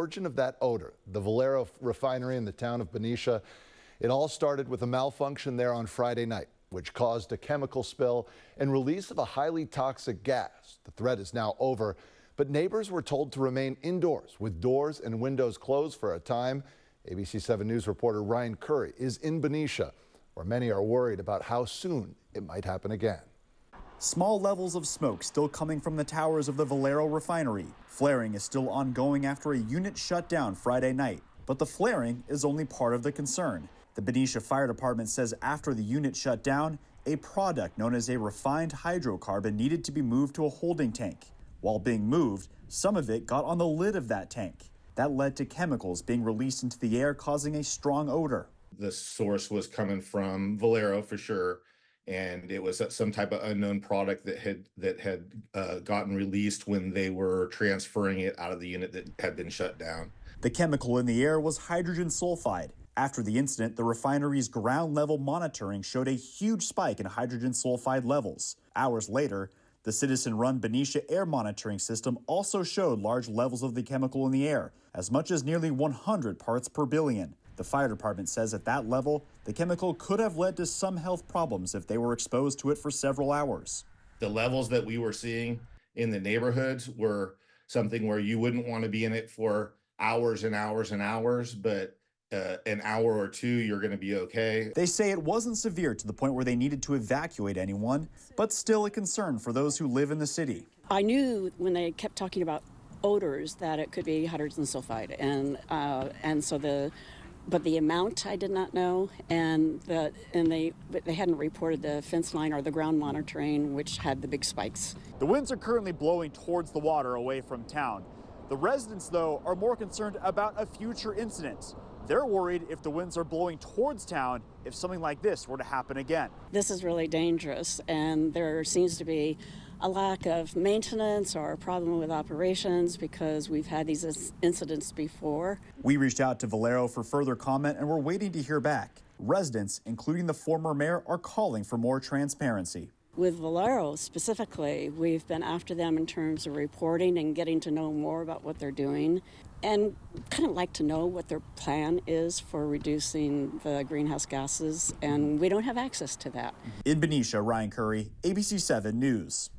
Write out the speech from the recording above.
origin of that odor, the Valero Refinery in the town of Benicia, it all started with a malfunction there on Friday night, which caused a chemical spill and release of a highly toxic gas. The threat is now over, but neighbors were told to remain indoors with doors and windows closed for a time. ABC 7 News reporter Ryan Curry is in Benicia, where many are worried about how soon it might happen again. Small levels of smoke still coming from the towers of the Valero Refinery. Flaring is still ongoing after a unit shut down Friday night. But the flaring is only part of the concern. The Benicia Fire Department says after the unit shut down, a product known as a refined hydrocarbon needed to be moved to a holding tank. While being moved, some of it got on the lid of that tank. That led to chemicals being released into the air, causing a strong odor. The source was coming from Valero for sure, and it was some type of unknown product that had gotten released when they were transferring it out of the unit that had been shut down. The chemical in the air was hydrogen sulfide. After the incident, the refinery's ground level monitoring showed a huge spike in hydrogen sulfide levels. Hours later, the citizen-run Benicia air monitoring system also showed large levels of the chemical in the air, as much as nearly 100 parts per billion. The fire department says at that level, the chemical could have led to some health problems if they were exposed to it for several hours. The levels that we were seeing in the neighborhoods were something where you wouldn't want to be in it for hours and hours and hours, but an hour or two, you're going to be okay. They say it wasn't severe to the point where they needed to evacuate anyone, but still a concern for those who live in the city. I knew when they kept talking about odors that it could be hydrogen sulfide, but the amount I did not know, and they hadn't reported the fence line or the ground monitoring, which had the big spikes. The winds are currently blowing towards the water away from town. The residents, though, are more concerned about a future incident. They're worried if the winds are blowing towards town, if something like this were to happen again. This is really dangerous, and there seems to be a lack of maintenance or a problem with operations because we've had these incidents before. We reached out to Valero for further comment, and we're waiting to hear back. Residents, including the former mayor, are calling for more transparency. With Valero specifically, we've been after them in terms of reporting and getting to know more about what they're doing, and kind of like to know what their plan is for reducing the greenhouse gases, and we don't have access to that. In Benicia, Ryan Curry, ABC 7 News.